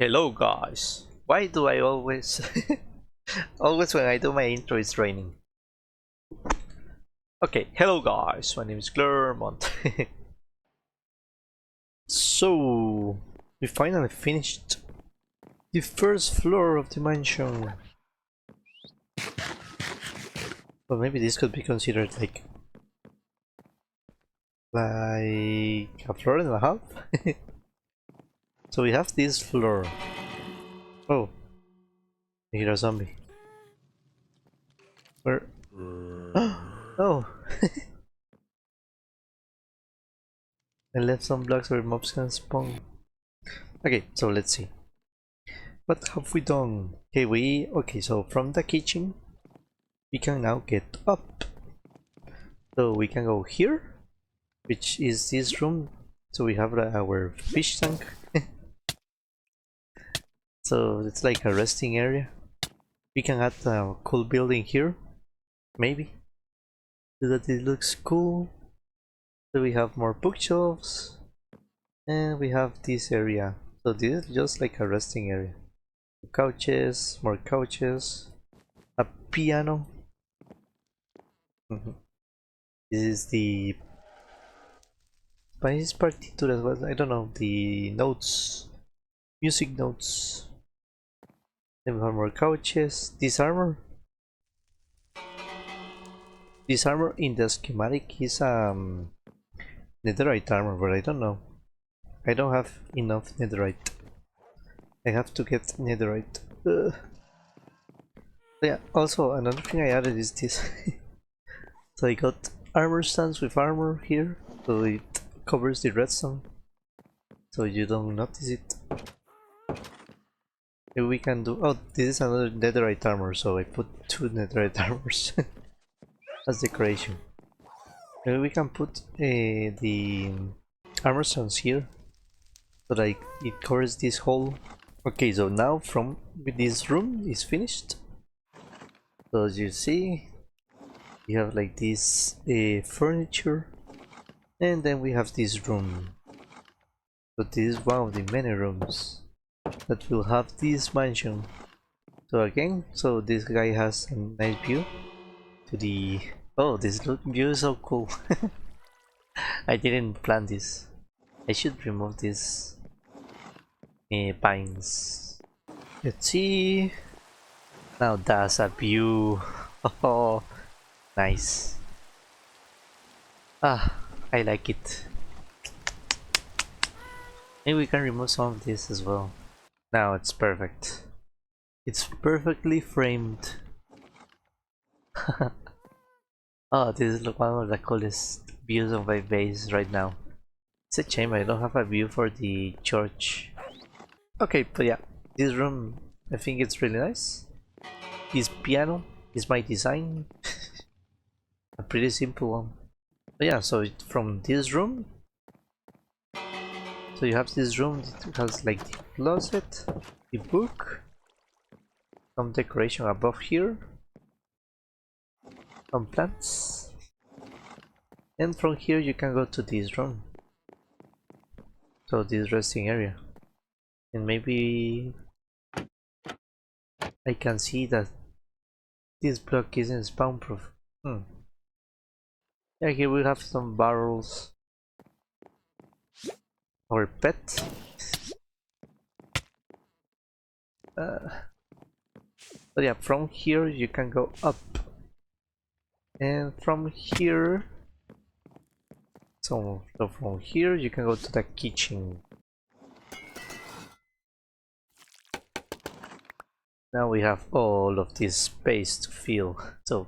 Hello guys. Why do I always always when I do my intro it's raining? Okay, hello guys, my name is Clermont. So we finally finished the first floor of the mansion. Well, maybe this could be considered like a floor and a half. So we have this floor. Oh, I hear a zombie. Where? Oh, I left some blocks where mobs can spawn. Okay, so let's see. What have we done? Okay, so from the kitchen we can now get up. So we can go here, which is this room. So we have our fish tank. So it's like a resting area. We can add a cool building here, maybe, so that it looks cool. So we have more bookshelves, and we have this area. So this is just like a resting area. Couches, more couches, a piano. This is the Spanish partituras, what I don't know, the notes, music notes. Then we have more couches. This armor in the schematic is netherite armor, but I don't know. I don't have enough netherite. I have to get netherite. Yeah, also another thing I added is this. So I got armor stands with armor here, so it covers the redstone, so you don't notice it. Maybe we can do. Oh, this is another netherite armor, so I put two netherite armors as decoration. Maybe we can put the armor stands here, so like it covers this whole. Okay, so now from this room is finished. So as you see, you have like this furniture, and then we have this room. So this is one of the many rooms that will have this mansion. So again, so this guy has a nice view to the. Oh, this view is so cool. I didn't plan this. I should remove these pines. Let's see. Now that's a view. Oh, nice. Ah, I like it. Maybe we can remove some of this as well. Now it's perfect. It's perfectly framed. Oh, this is one of the coolest views of my base right now. It's a shame I don't have a view for the church. Okay, but yeah, this room, I think it's really nice. This piano is my design. A pretty simple one. But yeah, so from this room, so you have this room that has like the closet, the book, some decoration above here, some plants, and from here you can go to this room. So this resting area, and maybe I can see that this block isn't spawn proof. Yeah, here we have some barrels. Our pet. But yeah, from here you can go up, and from here, so from here you can go to the kitchen. Now we have all of this space to fill. So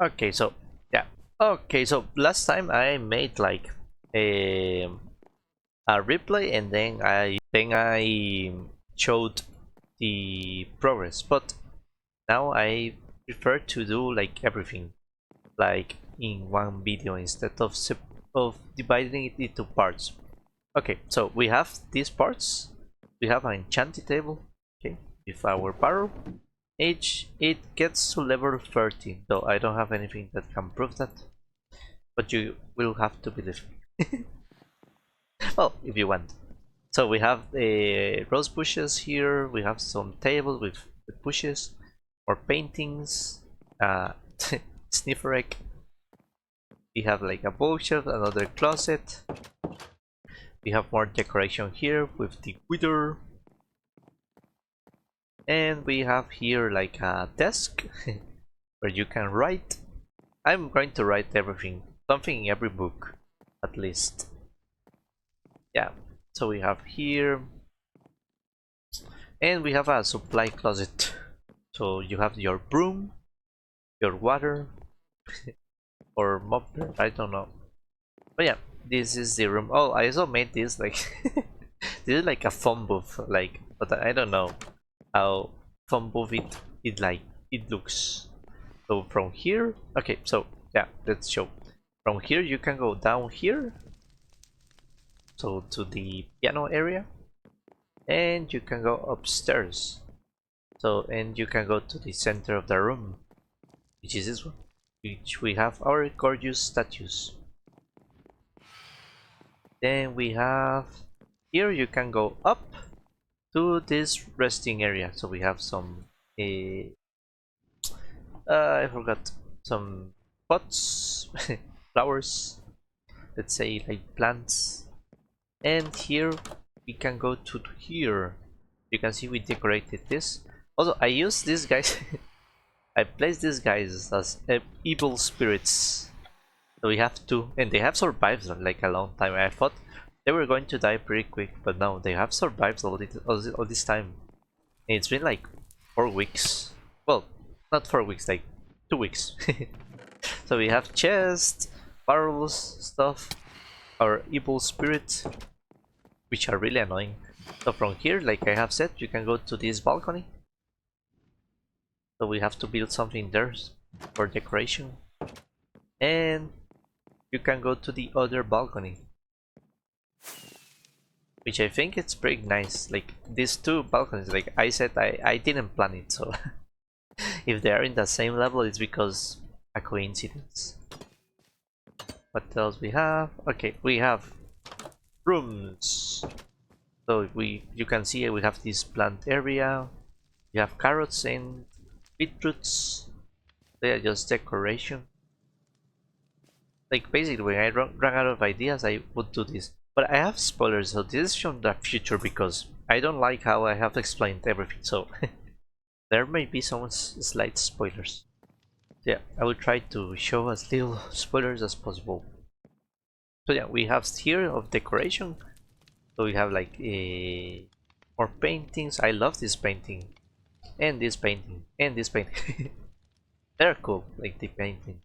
Okay, so yeah. Okay, so last time I made like a replay and then I showed the progress, but now I prefer to do like everything like in one video instead of dividing it into parts. Okay, so we have these parts. We have an enchanted table. Okay, with our barrel. It gets to level 30, though I don't have anything that can prove that. But you will have to believe me. Well, if you want. So we have rose bushes here. We have some table with bushes, more paintings, sniffer egg. We have like a bookshelf, another closet. We have more decoration here with the wither. And we have here like a desk where you can write. I'm going to write everything, something in every book, at least. Yeah, so we have here, and we have a supply closet. So you have your broom, your water, or mopper, I don't know. But yeah, this is the room. Oh, I also made this like this is like a phone booth, like, but I don't know how phone booth it like it looks. So from here, okay, so yeah, let's show. From here you can go down here, so to the piano area, and you can go upstairs. So and you can go to the center of the room, which is this one, which we have our gorgeous statues. Then we have here you can go up to this resting area. So we have some I forgot some pots, flowers, let's say like plants. And here we can go to here. You can see we decorated this. Also, I use these guys. I place these guys as evil spirits. So we have two, and they have survived like a long time. I thought they were going to die pretty quick, but no, they have survived all this time. And it's been like 4 weeks. Well, not 4 weeks, like 2 weeks. So we have chests, barrels, stuff, our evil spirit, which are really annoying. So from here, like I have said, you can go to this balcony. So we have to build something there for decoration. And you can go to the other balcony, which I think it's pretty nice. Like these two balconies, like I said, I didn't plan it, so if they are in the same level, it's because a coincidence. What else we have? Okay, we have rooms. So you can see we have this plant area. We have carrots and beetroots. They are just decoration. Like basically when I run out of ideas I would do this. But I have spoilers, so this is from the future because I don't like how I have explained everything, so there may be some slight spoilers. Yeah, I will try to show as little spoilers as possible. So yeah, we have here of decoration. So we have like more paintings. I love this painting. And this painting. And this painting. They're cool, like the painting.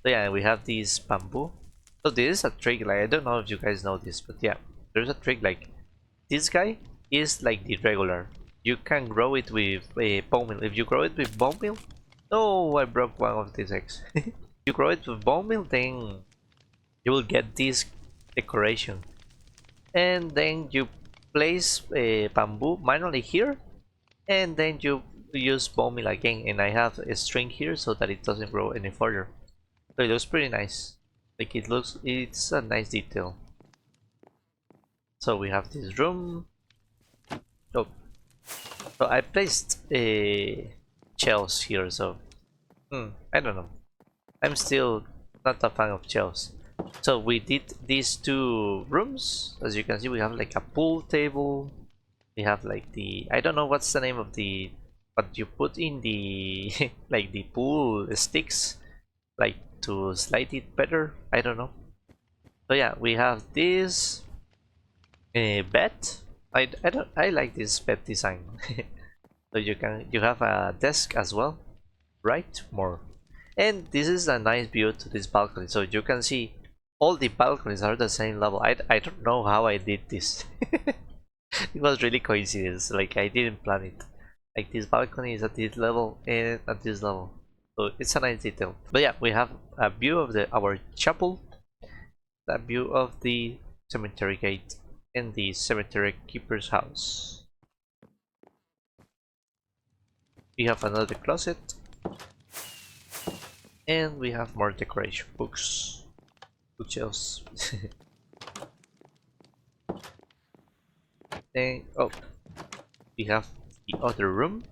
So yeah, we have this bamboo. So this is a trick, like I don't know if you guys know this, but yeah, there's a trick like this guy is like the regular. You can grow it with bone meal. If you grow it with bone meal, oh, I broke one of these eggs. You grow it with bone meal, then you will get this decoration, and then you place bamboo manually here, and then you use bone meal again. And I have a string here so that it doesn't grow any further. So it looks pretty nice. Like it's a nice detail. So we have this room. Oh, so I placed shelves here. So I don't know. I'm still not a fan of shelves. So we did these two rooms. As you can see, we have like a pool table. We have like the I don't know what's the name of the what you put in the like the pool sticks, like to slide it better. I don't know. So yeah, we have this bed. I like this bed design. So you have a desk as well, right? More. And this is a nice view to this balcony, so you can see all the balconies are the same level. I don't know how I did this. It was really coincidence, like I didn't plan it. Like this balcony is at this level and at this level, so it's a nice detail. But yeah, we have a view of our chapel, a view of the cemetery gate, and the cemetery keeper's house. We have another closet, and we have more decoration books, bookshelves. And oh, we have the other room.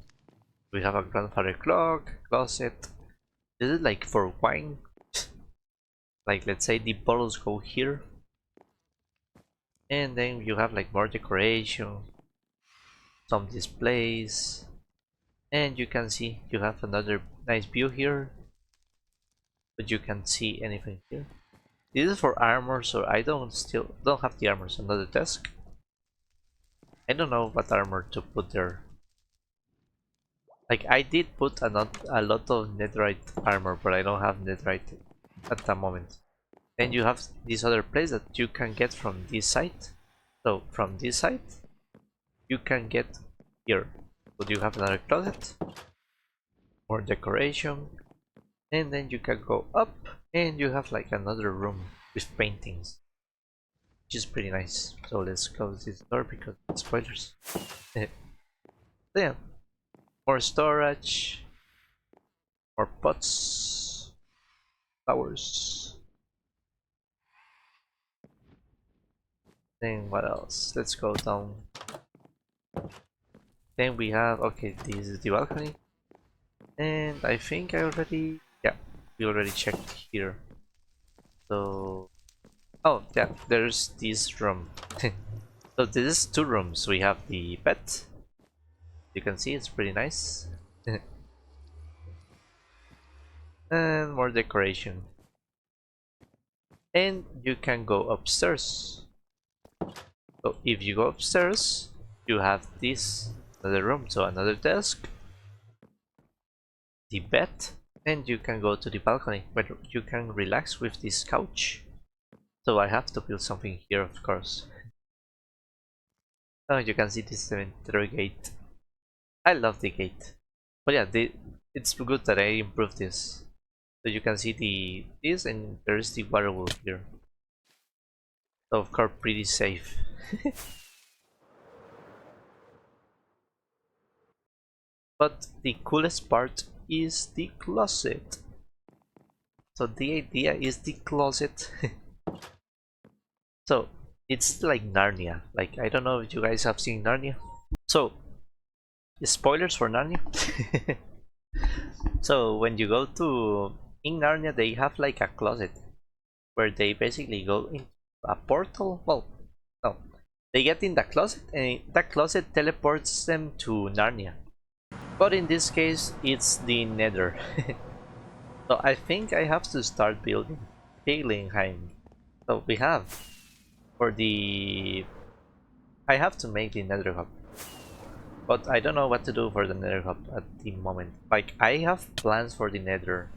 We have a grandfather clock, closet. This is like for wine. Like let's say the bottles go here. And then you have like more decoration, some displays. And you can see you have another nice view here. But you can't see anything here. This is for armor, so I still don't have the armors. Another desk. I don't know what armor to put there. Like I did put a lot of netherite armor, but I don't have netherite at the moment. And you have this other place that you can get from this side. So from this side, you can get here. So you have another closet, more decoration, and then you can go up, and you have like another room with paintings, which is pretty nice. So let's close this door because spoilers. Then more storage, more pots, flowers. Then what else? Let's go down. Then we have, okay, this is the balcony. And I think I already, yeah, we already checked here. So, oh yeah, there's this room. So this is two rooms. We have the bed. You can see it's pretty nice. And more decoration. And you can go upstairs. So if you go upstairs, you have this another room, so another desk, the bed, and you can go to the balcony where you can relax with this couch. So I have to build something here, of course. Oh, you can see this cemetery gate. I love the gate. But yeah, it's good that I improved this. So you can see this, and there's the water wheel here. So of course pretty safe. But the coolest part is the closet. So the idea is the closet. So it's like Narnia. Like I don't know if you guys have seen Narnia. So spoilers for Narnia. So when you go to in Narnia, they have like a closet where they basically go in a portal. Well, no, they get in the closet, and that closet teleports them to Narnia. But in this case, it's the Nether. So I think I have to start building Piglinheim. So we have for the I have to make the Nether hub. But I don't know what to do for the Nether hub at the moment. Like I have plans for the Nether,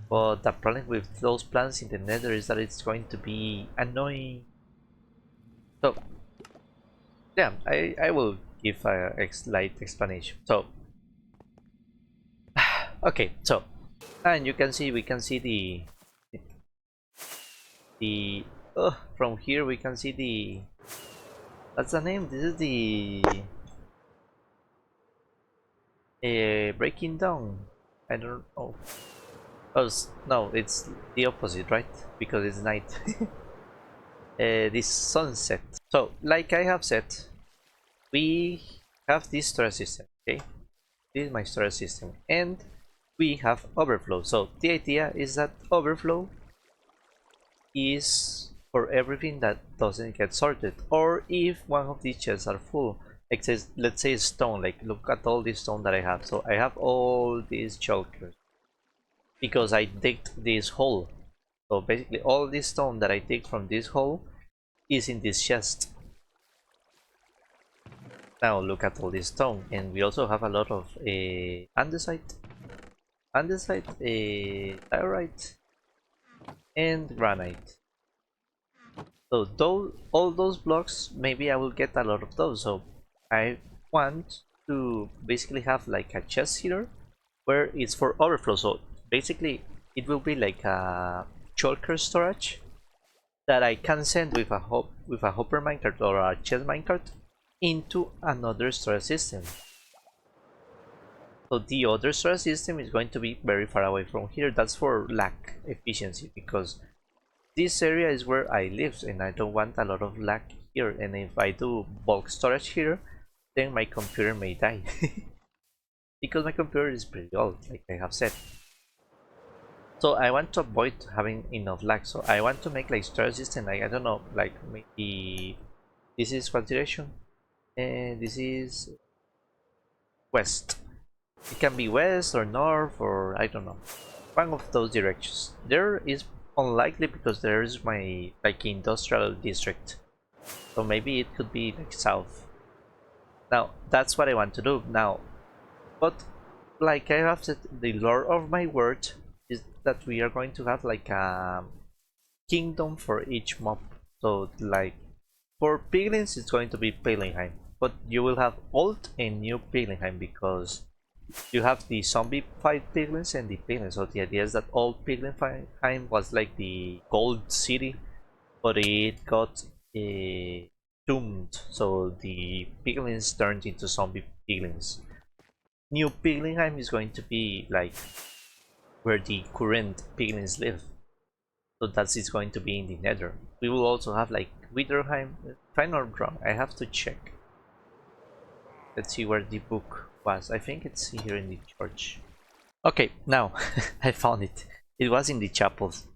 but the problem with those plans in the Nether is that it's going to be annoying. So yeah, I will give a slight explanation. So okay, so and you can see we can see the from here we can see the what's the name? This is the breaking down. I don't know. Oh no, it's the opposite, right? Because it's night. This sunset. So, like I have said, we have this storage system. Okay, this is my storage system, and we have overflow. So the idea is that overflow is for everything that doesn't get sorted, or if one of these chests are full. Like says, let's say stone. Like look at all this stone that I have. So I have all these shulkers because I digged this hole. So basically all this stone that I dig from this hole is in this chest. Now look at all this stone, and we also have a lot of andesite. andesite, diorite, and granite. So all those blocks, maybe I will get a lot of those. So I want to basically have like a chest here where it's for overflow. So basically it will be like a shulker storage that I can send with a hopper minecart or a chest minecart into another storage system. So the other storage system is going to be very far away from here. That's for lag efficiency, because this area is where I live and I don't want a lot of lag here, and if I do bulk storage here, then my computer may die. Because my computer is pretty old, like I have said. So I want to avoid having enough lag, so I want to make like storage system, like I don't know, like maybe this is what direction, and this is west. It can be west or north or I don't know, one of those directions. There is unlikely because there is my like industrial district, so maybe it could be like south. Now that's what I want to do now, but like I have said, the lore of my world is that we are going to have like a kingdom for each mob. So like for piglins it's going to be Piglinheim, but you will have old and new Piglinheim because you have the zombie fight piglins and the piglins. So the idea is that old Piglinheim was like the gold city, but it got doomed, so the piglins turned into zombie piglins. New Piglinheim is going to be like where the current piglins live, so that's it's going to be in the nether. We will also have like Witherheim. If I'm not wrong, I have to check. Let's see where the book was. I think it's here in the church. Okay, now I found it. It was in the chapels.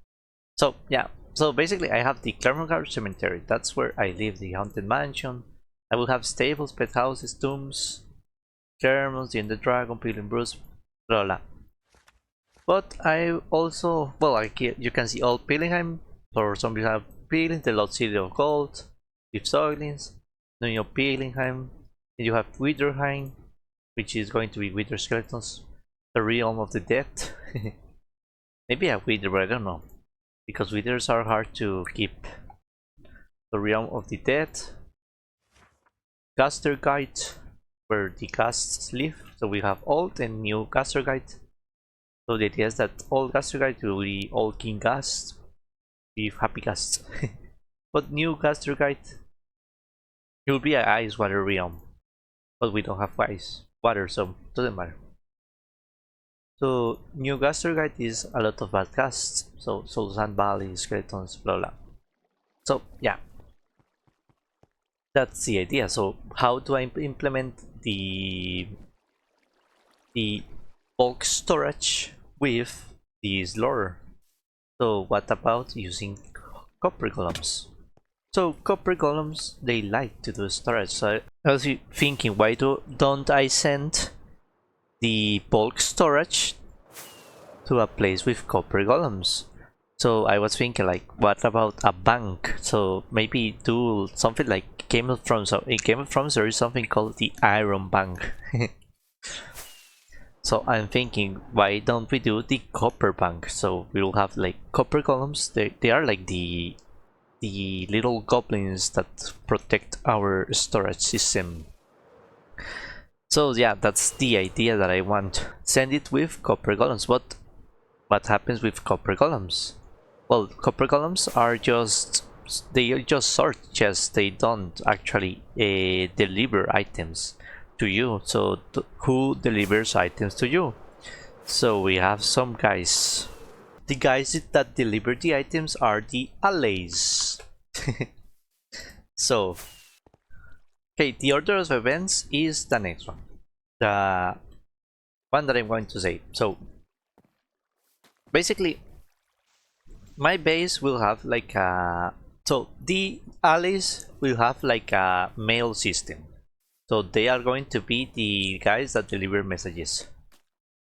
So yeah, so basically I have the Clermontgard cemetery. That's where I live, the haunted mansion. I will have stables, pet houses, tombs, Clermont, the Ender Dragon, Pilgrim Bruce, blah blah. But I also, well, like you can see all Pilgrim, or some people have Pilgrim, the Lost City of Gold, Deep Soilings, then you have Pilgrim, you have Witherheim, which is going to be Wither Skeletons, the realm of the dead. Maybe a Wither, but I don't know, because Withers are hard to keep. The realm of the dead, Gastergate, where the ghasts live. So we have old and new Gastergate. So the idea is that old Gastergate will be old King Ghast with happy ghasts. But new Gastergate, it will be an ice water realm. But we don't have ice water, so it doesn't matter. So new Gastergate is a lot of bad ghasts. So Sand Valley, skeletons, blah blah. So yeah, that's the idea. So how do I implement the bulk storage with this lore? So what about using copper columns? So copper columns, they like to do storage. So I was thinking, why don't I send the bulk storage to a place with copper columns? So I was thinking, like, what about a bank? So maybe do something like Game of Thrones. So in Game of Thrones there is something called the Iron Bank. So I'm thinking, why don't we do the copper bank? So we will have like copper columns. They are like the little goblins that protect our storage system. So yeah, that's the idea that I want. Send it with copper columns. What happens with copper columns? Well, copper columns are just sort chests. They don't actually deliver items to you. So who delivers items to you? So we have some guys. The guys that deliver the items are the allies. So okay, the order of events is the next one, the one that I'm going to say. So basically my base will have like a, so the allies will have like a mail system. So they are going to be the guys that deliver messages.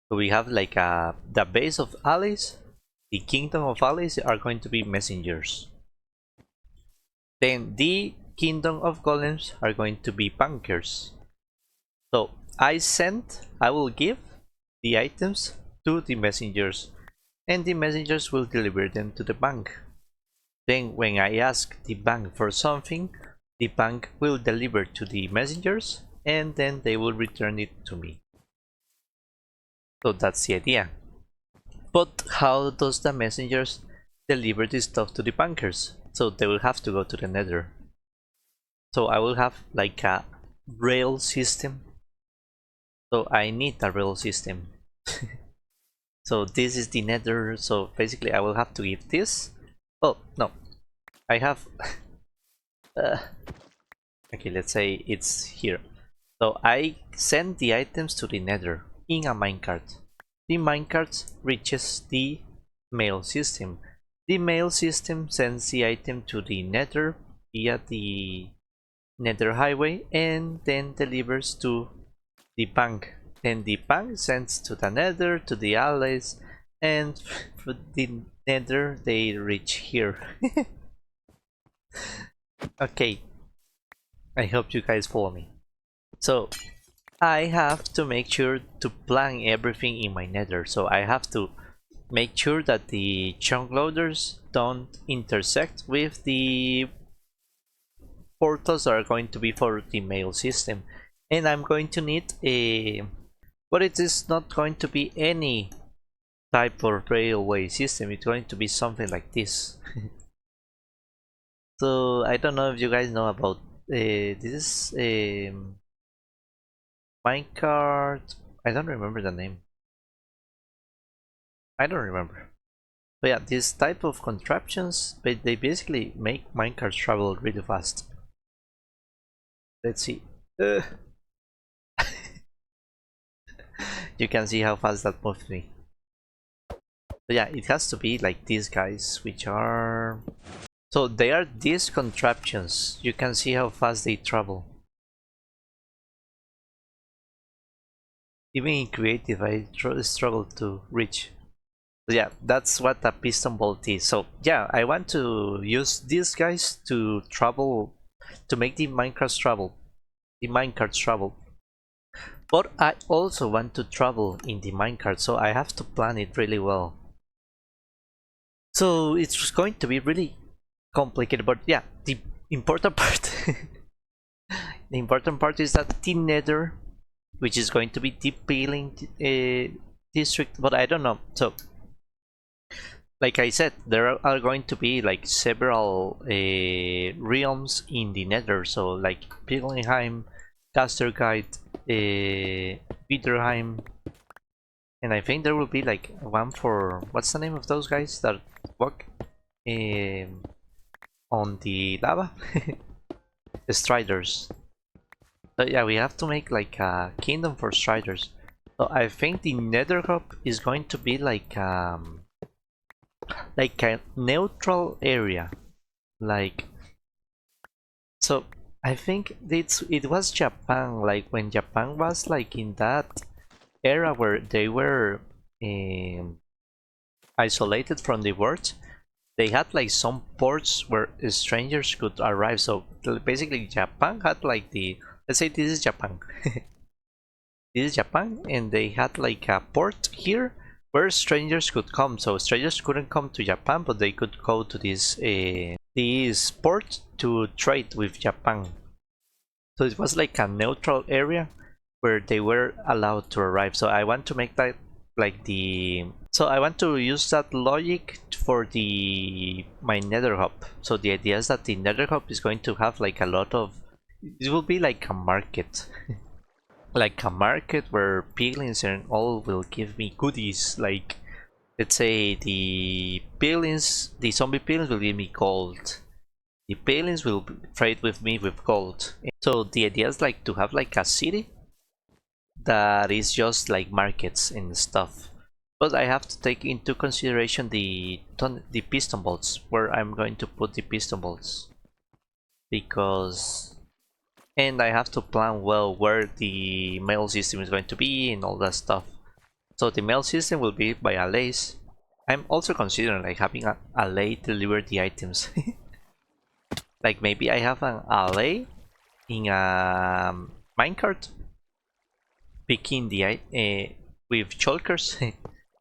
So we have like the base of allies, the kingdom of allies are going to be messengers. Then the kingdom of golems are going to be bankers. So I will give the items to the messengers, and the messengers will deliver them to the bank. Then when I ask the bank for something, the bank will deliver to the messengers, and then they will return it to me. So that's the idea. But how does the messengers deliver this stuff to the bankers? So they will have to go to the nether. So I will have like a rail system. So I need a rail system. So this is the nether. So basically I will have to give this. Oh no, I have okay, let's say it's here. So I send the items to the nether in a minecart. The minecart reaches the mail system. The mail system sends the item to the nether via the nether highway and then delivers to the bank. Then the bank sends to the nether, to the allies, and for the nether they reach here. Okay, I hope you guys follow me. So I have to make sure to plan everything in my nether. So I have to make sure that the chunk loaders don't intersect with the portals that are going to be for the mail system. And I'm going to need a... but it is not going to be any type of railway system. It's going to be something like this. So I don't know if you guys know about this minecart. I don't remember the name. I don't remember. But yeah, this type of contraptions, they basically make minecarts travel really fast. Let's see. You can see how fast that moved me. But yeah, it has to be like these guys, which are... so they are these contraptions. You can see how fast they travel. Even in creative, I struggle to reach. But yeah, that's what a piston bolt is. So yeah, I want to use these guys to travel, to make the minecarts travel. The minecarts travel. But I also want to travel in the minecart, so I have to plan it really well. So it's going to be really complicated, but yeah, the important part the important part is that the nether, which is going to be the peeling district, but I don't know. So like I said, there are going to be like several realms in the nether, so like Pilgrimheim, Castergate, Bitterheim, and I think there will be like one for, what's the name of those guys that walk on the lava? Striders. So yeah, we have to make like a kingdom for striders. So I think the nether hub is going to be like a neutral area, like, so I think it was Japan, like when Japan was like in that era where they were isolated from the world. They had like some ports where strangers could arrive. So basically Japan had like the, let's say this is Japan. This is Japan, and they had like a port here where strangers could come. So strangers couldn't come to Japan, but they could go to this port to trade with Japan. So it was like a neutral area where they were allowed to arrive. So I want to make that like the... so I want to use that logic for my nether hub. So the idea is that the nether hub is going to have like a lot of... it will be like a market. Like a market where piglins and all will give me goodies. Like, let's say the zombie piglins will give me gold. The piglins will trade with me with gold. So the idea is like to have like a city that is just like markets and stuff. But I have to take into consideration the piston bolts, where I'm going to put the piston bolts, because... and I have to plan well where the mail system is going to be and all that stuff. So the mail system will be by allays. I'm also considering like having an allay deliver the items. Like maybe I have an allay in a minecart picking the with shulkers.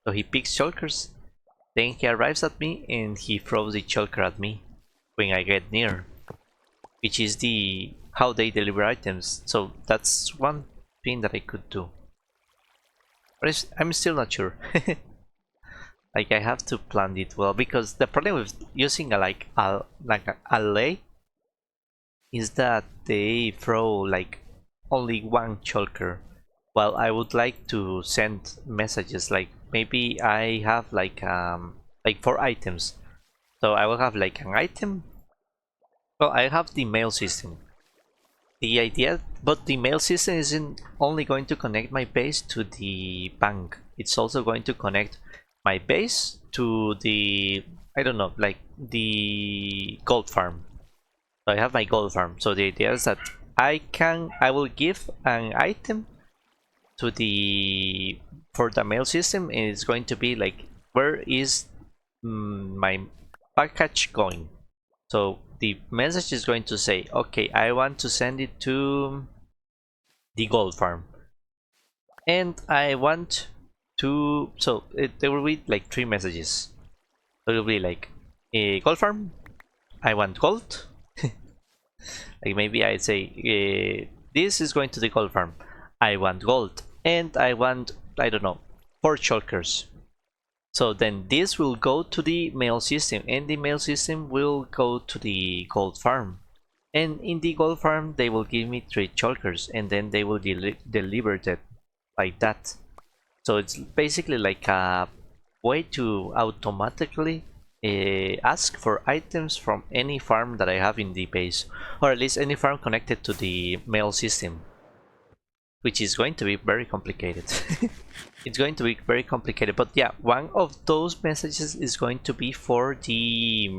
So he picks shulkers, then he arrives at me and he throws the shulker at me when I get near, which is the how they deliver items. So that's one thing that I could do. But I'm still not sure. Like I have to plan it well, because the problem with using a lay is that they throw like only one shulker, while I would like to send messages. Like maybe I have like 4 items, so I will have like an item. Well, I have the mail system. The idea, but the mail system isn't only going to connect my base to the bank. It's also going to connect my base to the, I don't know, like the gold farm. So I have my gold farm. So the idea is that I will give an item to the for the mail system, and it's going to be like, where is my package going? So the message is going to say, okay, I want to send it to the gold farm, and I want to, so there will be like 3 messages. It will be like a gold farm, I want gold. Like maybe I say this is going to the gold farm, I want gold, and I want, I don't know, 4 shulkers. So then this will go to the mail system, and the mail system will go to the gold farm, and in the gold farm they will give me 3 shulkers, and then they will deliver that like that. So it's basically like a way to automatically ask for items from any farm that I have in the base, or at least any farm connected to the mail system, which is going to be very complicated. It's going to be very complicated, but yeah, one of those messages is going to be for the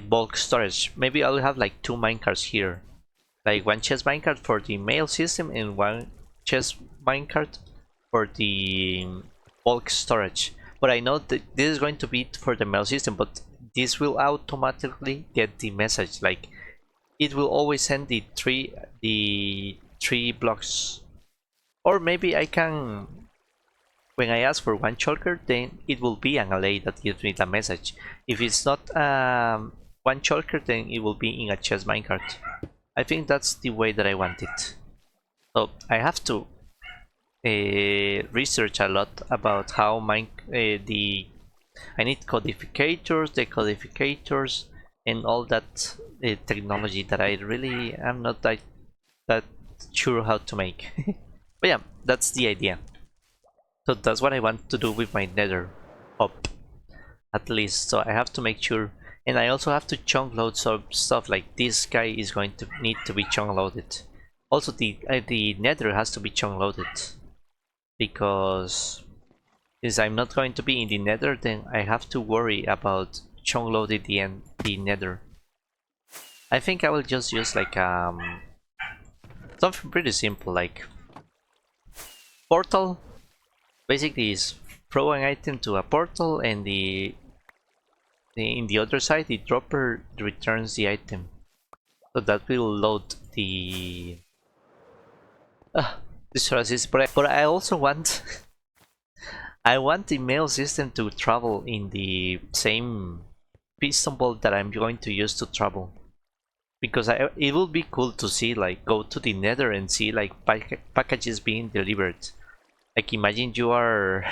bulk storage. Maybe I'll have like 2 minecarts here, like 1 chest minecart for the mail system and 1 chest minecart for the bulk storage. But I know that this is going to be for the mail system, but this will automatically get the message. Like it will always send the three blocks. Or maybe I can, when I ask for 1 shulker, then it will be an alley that gives me the message. If it's not 1 shulker, then it will be in a chest minecart. I think that's the way that I want it. So I have to research a lot about how I need codificators, decodificators, and all that technology that I really am not that sure how to make. But yeah, that's the idea. So that's what I want to do with my nether up, at least. So I have to make sure, and I also have to chunk load some stuff. Like this guy is going to need to be chunk loaded. Also the nether has to be chunk loaded, because since I'm not going to be in the nether, then I have to worry about chunk loading the nether. I think I will just use like something pretty simple, like portal. Basically is throw an item to a portal, and in the other side the dropper returns the item. So that will load the resources. But I also want I want the mail system to travel in the same piston bolt that I'm going to use to travel, because it will be cool to see, like, go to the nether and see like packages being delivered. Like imagine you are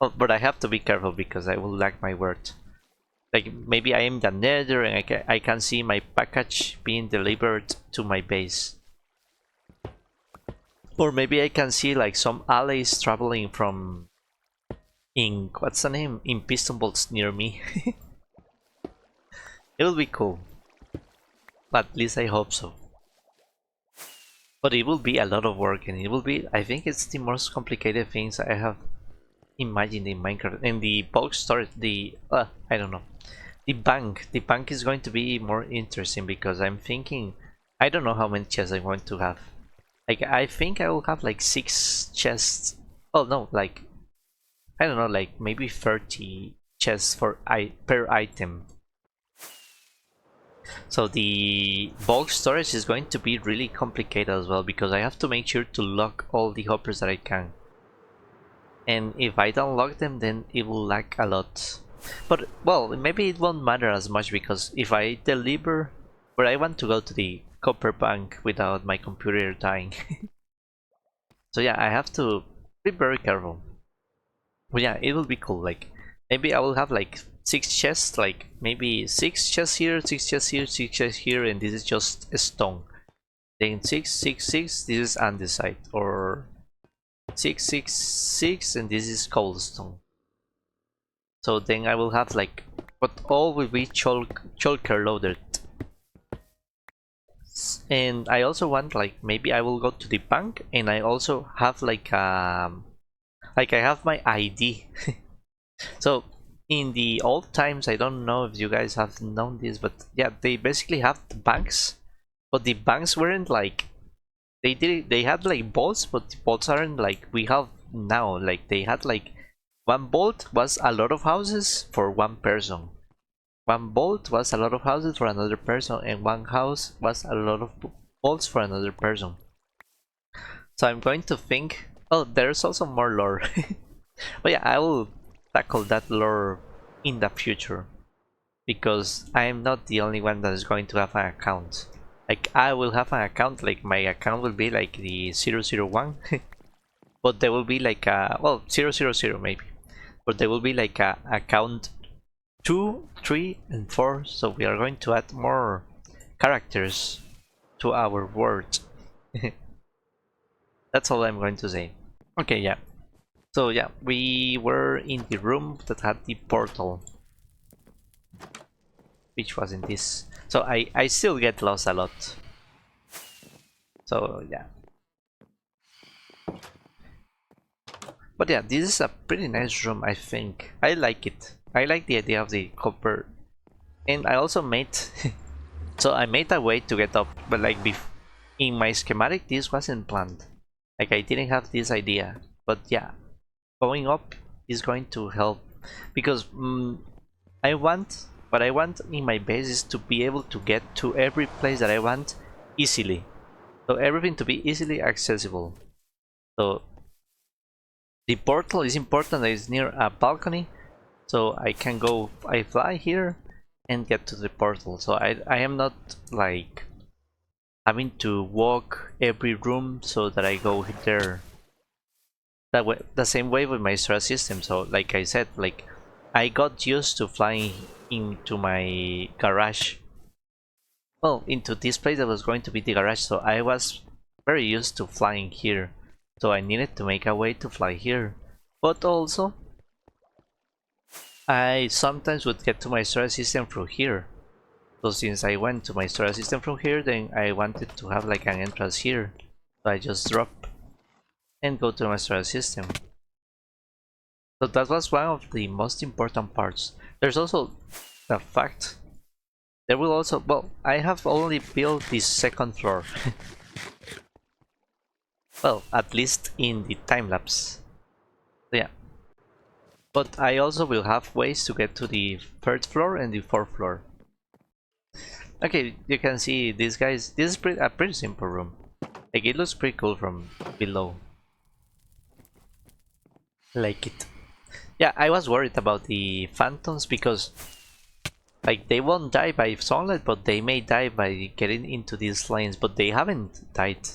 oh, but I have to be careful because I will lag my word. Like maybe I am the nether and I can see my package being delivered to my base. Or maybe I can see like some allies traveling from what's the name? In piston bolts near me. It will be cool. At least I hope so. But it will be a lot of work, and it will be, I think it's the most complicated things I have imagined in Minecraft. And the bulk storage, I don't know. The bank is going to be more interesting, because I'm thinking, I don't know how many chests I'm going to have. Like I think I will have like 6 chests. Oh no, like I don't know, like maybe 30 chests per item. So the bulk storage is going to be really complicated as well, because I have to make sure to lock all the hoppers that I can. and if I don't lock them, then it will lag a lot. But well, maybe it won't matter as much, because if I deliver, but I want to go to the copper bank without my computer dying. So yeah, I have to be very careful. But yeah, it will be cool. Like maybe I will have like 6 chests, like maybe 6 chests here, 6 chests here, 6 chests here, and this is just a stone. Then 6, 6, 6, this is andesite, or 6, 6, 6, and this is cobblestone. So then I will have like, but all will be shulker loaded. And I also want, like, maybe I will go to the bank and I also have like I have my ID. So in the old times, I don't know if you guys have known this, but yeah, they basically have the banks, but the banks weren't like, they had like bolts, but the bolts aren't like we have now. Like they had like one bolt was a lot of houses for one person. One bolt was a lot of houses for another person, and one house was a lot of bolts for another person. So I'm going to think, oh, there's also more lore. But yeah, I will tackle that lore in the future, because I am not the only one that is going to have an account. Like I will have an account, like my account will be like the 001, but there will be like a, well, 000 maybe, but there will be like a account 2, 3, and 4. So we are going to add more characters to our world. That's all I'm going to say. Okay, yeah. So yeah, we were in the room that had the portal, which was in this. So I still get lost a lot. So yeah. But yeah, this is a pretty nice room, I think. I like it. I like the idea of the copper. And I also made so I made a way to get up, but like in my schematic this wasn't planned. Like I didn't have this idea. But yeah, going up is going to help, because I want, what I want in my base is to be able to get to every place that I want easily. So everything to be easily accessible. So the portal is important that it's near a balcony, so I can go, I fly here and get to the portal. So I am not like having to walk every room so that I go there. That way, the same way with my star system. So like I said, like I got used to flying into my garage. Well, into this place that was going to be the garage, so I was very used to flying here. So I needed to make a way to fly here. But also, I sometimes would get to my storage system through here. So since I went to my storage system from here, then I wanted to have like an entrance here. So I just drop and go to my storage system. So that was one of the most important parts. There's also the fact there will also, well, I have only built this second floor. Well, at least in the time lapse. So yeah. But I also will have ways to get to the third floor and the fourth floor. Okay, you can see these guys. This is a pretty simple room. Like it looks pretty cool from below. Like it. Yeah, I was worried about the phantoms because like they won't die by sunlight, but they may die by getting into these lanes, but they haven't died.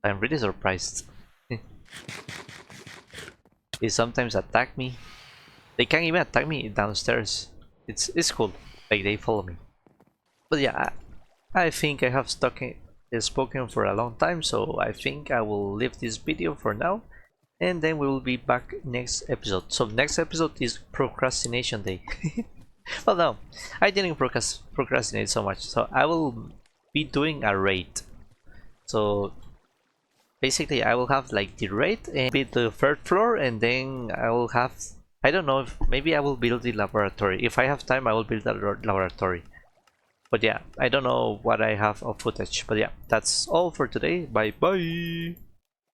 I'm really surprised. They sometimes attack me. They can't even attack me downstairs. It's cool. Like they follow me. But yeah, I think I have spoken for a long time, so I think I will leave this video for now, and then we will be back next episode. So next episode is procrastination day. Well, no, I didn't procrastinate so much. So I will be doing a raid. So basically I will have like the raid and be the third floor, and then I will have, I don't know, if maybe I will build the laboratory. If I have time, I will build a laboratory. But yeah, I don't know what I have of footage. But yeah, that's all for today. Bye bye.